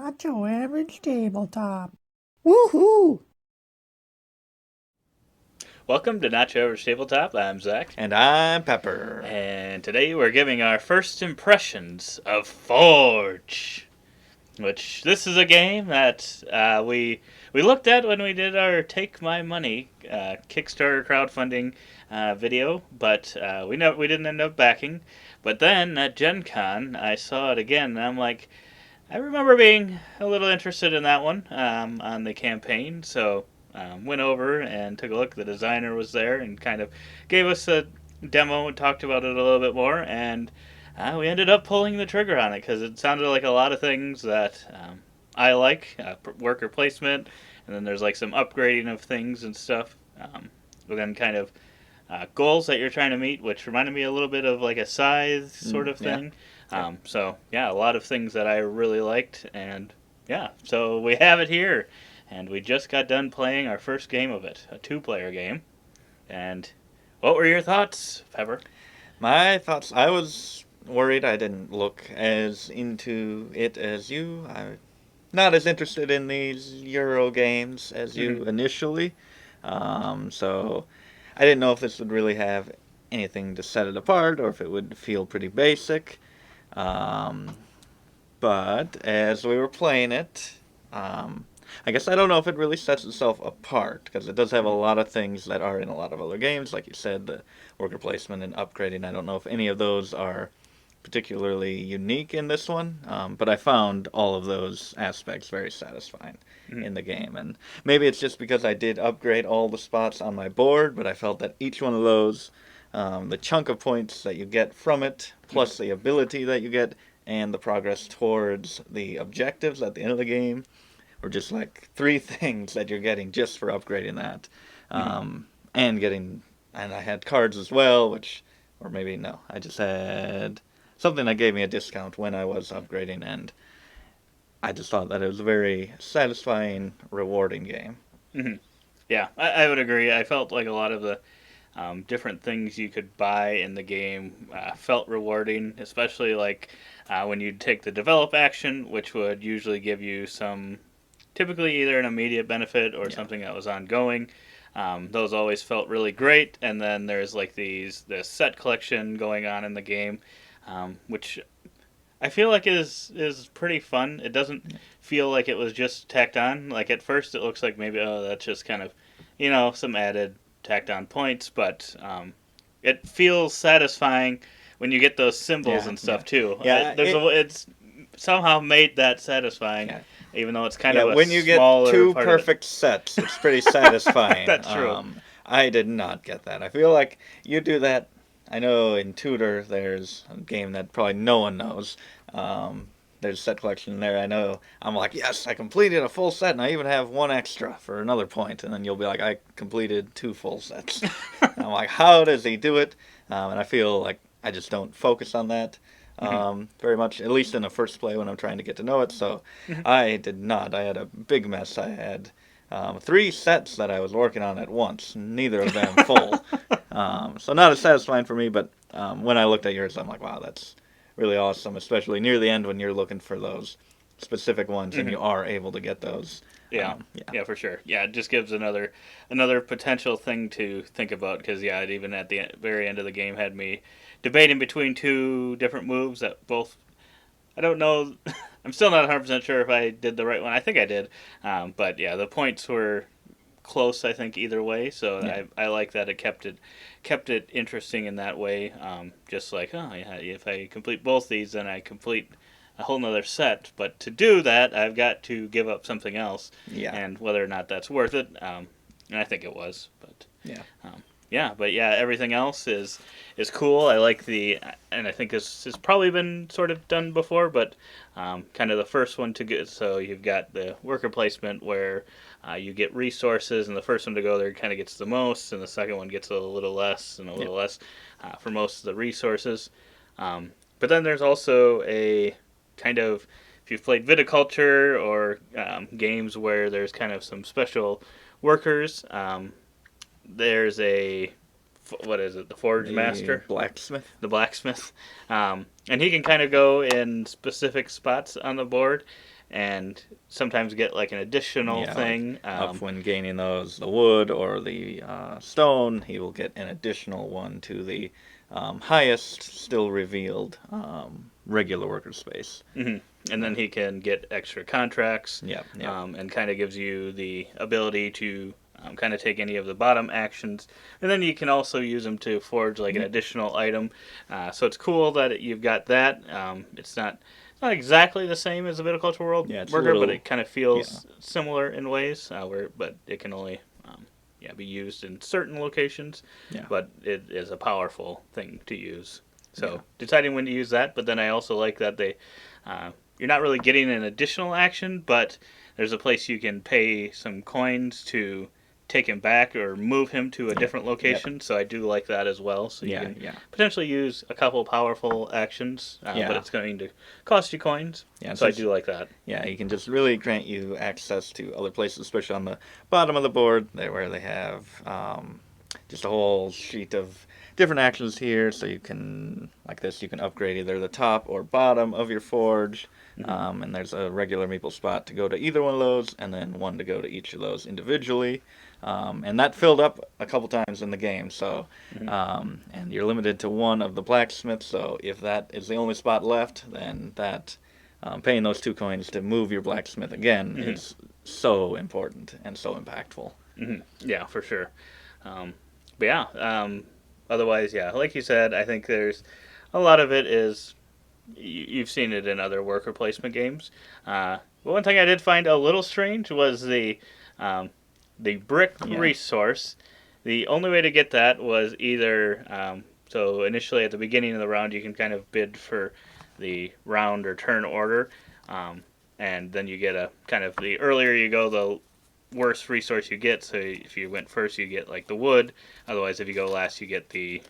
Not your average tabletop. Woohoo! Welcome to Not Your Average Tabletop. I'm Zach. And I'm Pepper. And today we're giving our first impressions of Forge. Which, this is a game that we looked at when we did our Take My Money Kickstarter crowdfunding video, but we didn't end up backing. But then at Gen Con, I saw it again, and I'm like, I remember being a little interested in that one on the campaign, so went over and took a look. The designer was there and kind of gave us a demo and talked about it a little bit more, and we ended up pulling the trigger on it because it sounded like a lot of things that I like, worker placement, and then there's like some upgrading of things and stuff. But then kind of goals that you're trying to meet, which reminded me a little bit of like a scythe sort of Yeah. thing. So yeah, a lot of things that I really liked, and yeah, so we have it here, and we just got done playing our first game of it, a two-player game. And what were your thoughts, Pepper? My thoughts, I was worried I didn't look as into it as you. I'm not as interested in these Euro games as you Mm-hmm. initially. So I didn't know if this would really have anything to set it apart or if it would feel pretty basic. Um, but as we were playing it, I guess I don't know if it really sets itself apart because it does have a lot of things that are in a lot of other games, like you said, the worker placement and upgrading. I don't know if any of those are particularly unique in this one, but I found all of those aspects very satisfying Mm-hmm. in the game. And maybe it's just because I did upgrade all the spots on my board, but I felt that each one of those, the chunk of points that you get from it, plus the ability that you get, and the progress towards the objectives at the end of the game, were just like three things that you're getting just for upgrading that, Mm-hmm. and getting. And I had cards as well, which, or maybe no, I just had something that gave me a discount when I was upgrading, and I just thought that it was a very satisfying, rewarding game. Mm-hmm. Yeah, I would agree. I felt like a lot of the different things you could buy in the game felt rewarding, especially like when you take the develop action, which would usually give you some, typically either an immediate benefit or Yeah. something that was ongoing. Those always felt really great, and then there's like this set collection going on in the game, which I feel like is pretty fun. It doesn't feel like it was just tacked on. Like at first, it looks like maybe that's just kind of, some added tacked on points, but it feels satisfying when you get those symbols Yeah, and yeah, stuff too. yeah. It's somehow made that satisfying, Yeah, even though it's kind yeah. of a When you get smaller two part of it. perfect sets, it's pretty satisfying. That's true. I did not get that. I feel like you do that. I know in Tudor, there's a game that probably no one knows. Um, there's a set collection there. I know. I'm like, yes, I completed a full set, and I even have one extra for another point. And then you'll be like, I completed two full sets. And I'm like, how does he do it? And I feel like I just don't focus on that Mhm. very much, at least in the first play when I'm trying to get to know it. So Mhm. I did not. I had a big mess. I had three sets that I was working on at once, neither of them full. So not as satisfying for me, but when I looked at yours, I'm like, wow, that's really awesome, especially near the end when you're looking for those specific ones and Mhm. you are able to get those. Yeah, Yeah. yeah, for sure. Yeah, it just gives another potential thing to think about because yeah, it even at the very end of the game had me debating between two different moves that both I don't know. I'm still not 100% sure if I did the right one. I think I did, but yeah, the points were close. I think either way, so Yeah. I like that it kept it interesting in that way. Just like oh yeah, if I complete both these, then I complete a whole nother set. But to do that, I've got to give up something else, Yeah. and whether or not that's worth it, and I think it was. But Yeah. um, yeah, but yeah, everything else is cool. I like and I think this has probably been sort of done before, but kind of the first one to get. So you've got the worker placement where you get resources, and the first one to go there kind of gets the most, and the second one gets a little less and a Yeah. little less for most of the resources. But then there's also a kind of if you've played viticulture or games where there's kind of some special workers. There's a what is it? The forge The master, blacksmith. the blacksmith, and he can kind of go in specific spots on the board, and sometimes get like an additional Yeah, thing. up when gaining the wood or the stone, he will get an additional one to the highest still revealed regular worker space. Mhm. And then he can get extra contracts, Yeah, yeah. and kind of gives you the ability to kind of take any of the bottom actions, and then you can also use them to forge like an additional item. So it's cool that you've got that. It's not exactly the same as the viticulture world Yeah, it's a worker, but little, it kind of yeah, feels similar in ways. But it can only be used in certain locations. yeah, But it is a powerful thing to use. So yeah. deciding when to use that, but then I also like that uh, you're not really getting an additional action, but there's a place you can pay some coins to take him back or move him to a Yep, different yep. location. So I do like that as well. So you Yeah, can yeah, potentially use a couple powerful actions, yeah, but it's going to cost you coins. yeah. So So I do like that. yeah, he can just really grant you access to other places, especially on the bottom of the board, there where they have just a whole sheet of different actions here. So you can, like this, you can upgrade either the top or bottom of your forge. And there's a regular meeple spot to go to either one of those, and then one to go to each of those individually. And that filled up a couple times in the game. So, and you're limited to one of the blacksmiths. So if that is the only spot left, then that paying those 2 coins to move your blacksmith again is so important and so impactful. Yeah, for sure. Um, but yeah, otherwise, yeah, like you said, I think there's a lot of it is you've seen it in other worker placement games. But one thing I did find a little strange was the brick Yeah. resource. The only way to get that was either so initially at the beginning of the round you can kind of bid for the round or turn order, and then you get a kind of the earlier you go the worse resource you get. So if you went first you get like the wood. Otherwise if you go last you get the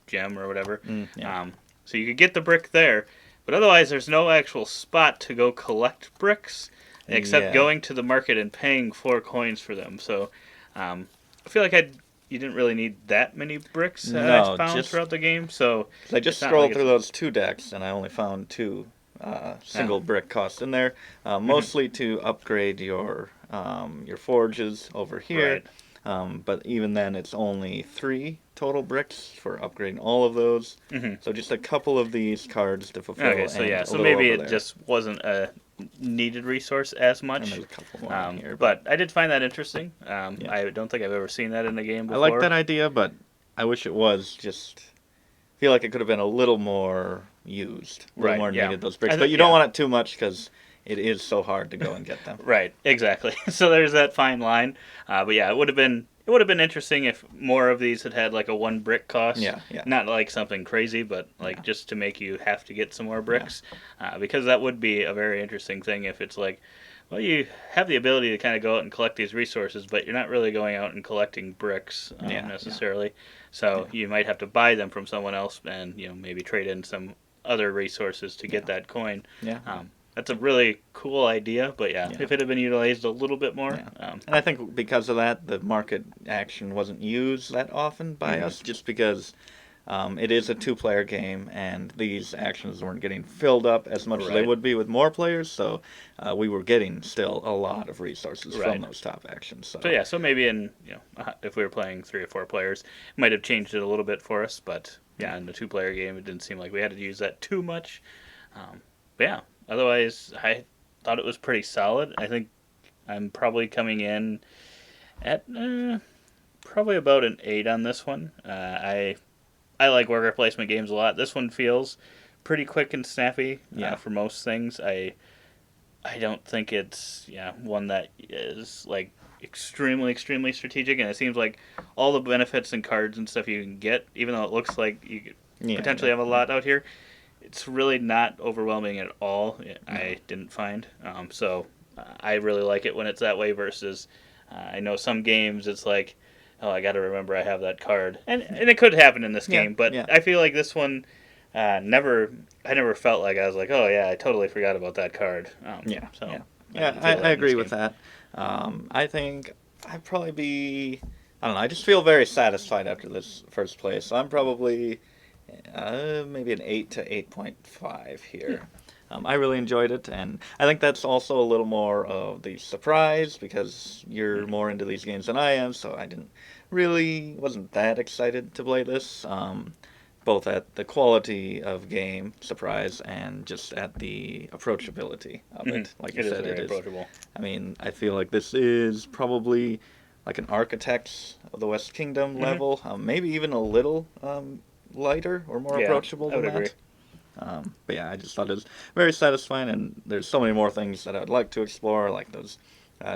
gem or whatever. Yeah. So you could get the brick there, but otherwise there's no actual spot to go collect bricks except Yeah. going to the market and paying 4 coins for them. So I feel like you didn't really need that many bricks I No, found just throughout the game. So I just it's not scrolled like through it's- those 2 decks and I only found 2 single brick costs in there, mostly to upgrade your forges over here. Right. But even then, it's only 3 total bricks for upgrading all of those. So just a couple of these cards to fulfill. Okay, so and yeah, a so little maybe over it there. just wasn't a needed resource as And much. there's a couple more in here. But I did find that interesting. Yeah. I don't think I've ever seen that in the game I before. like that idea, but I wish it was just. I feel like it could have been a little more used, a little Right, more yeah. needed those bricks. I But think- you don't yeah. want it too much because it is so hard to go and get them. Right, exactly. So there's that fine line. But yeah, it would have been interesting if more of these had like a 1 brick cost. Yeah, yeah. Not like something crazy, but like just to make you have to get some more bricks, because that would be a very interesting thing if it's like, well, you have the ability to kind of go out and collect these resources, but you're not really going out and collecting bricks necessarily. So you might have to buy them from someone else, and maybe trade in some other resources to get that coin. Yeah. That's a really cool idea, but yeah, if it had been utilized a little bit more. And I think because of that, the market action wasn't used that often by us, just because it is a 2-player game, and these actions weren't getting filled up as much as they Right. would be with more players. So we were getting still a lot of resources Right. from those top actions. So, So yeah, so maybe if we were playing 3 or 4 players, it might have changed it a little bit for us. But yeah, in the 2-player game, it didn't seem like we had to use that too much. But yeah, otherwise, I thought it was pretty solid. I think I'm probably coming in at probably about an 8 on this one. I like worker placement games a lot. This one feels pretty quick and snappy for most things. I don't think it's one that is like extremely strategic, and it seems like all the benefits and cards and stuff you can get, even though it looks like you could potentially have a lot out here, it's really not overwhelming at all. I didn't find so I really like it when it's that way versus I know some games it's like, oh, I got to remember I have that card, and it could happen in this game, but I feel like this one I never felt like I was like, oh yeah, I totally forgot about that card. I I agree with that. I think I'd probably be. I don't know. I just feel very satisfied after this first place. So I'm probably maybe an 8 to 8.5 here. I really enjoyed it, and I think that's also a little more of the surprise because you're more into these games than I am, so I wasn't that excited to play this. Both at the quality of game, surprise, and just at the approachability of it. Like you It is said, very it is. approachable. I mean, I feel like this is probably like an Architects of the West Kingdom level, maybe even a little lighter or more Yeah, approachable I than would agree. that. But yeah, I just thought it was very satisfying, and there's so many more things that I would like to explore, like those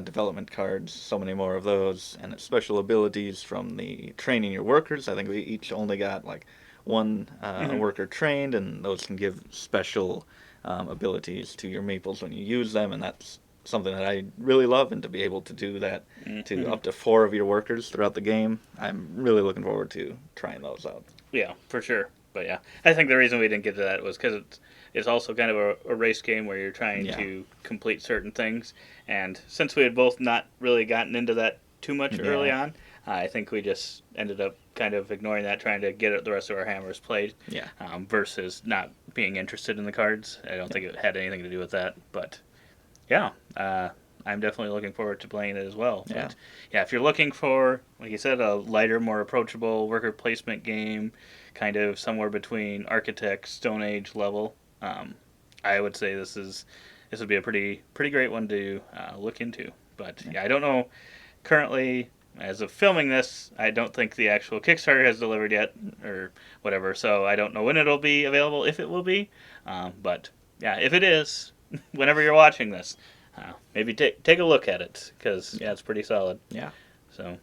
development cards, so many more of those, and special abilities from the training your workers. I think we each only got like one worker trained, and those can give special abilities to your meeples when you use them, and that's something that I really love, and to be able to do that to up to 4 of your workers throughout the game, I'm really looking forward to trying those out. Yeah, for sure. But yeah, I think the reason we didn't get to that was because it's also kind of a race game where you're trying Yeah. to complete certain things. And since we had both not really gotten into that too much early Yeah. on, I think we just ended up kind of ignoring that, trying to get the rest of our hammers played, Yeah. versus not being interested in the cards. I don't think it had anything to do with that. But yeah, I'm definitely looking forward to playing it as well. Yeah. But yeah, if you're looking for, like you said, a lighter, more approachable worker placement game, kind of somewhere between Architect, Stone Age level, I would say this would be a pretty great one to look into. But yeah, I don't know currently. As of filming this, I don't think the actual Kickstarter has delivered yet, or whatever. So I don't know when it'll be available, if it will be. But yeah, if it is, whenever you're watching this, maybe take a look at it, because yeah, it's pretty solid. Yeah. So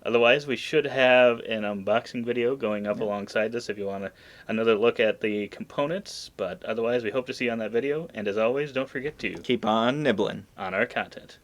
otherwise, we should have an unboxing video going up Yeah. alongside this if you want another look at the components. But otherwise, we hope to see you on that video. And as always, don't forget to Keep on nibbling. on our content.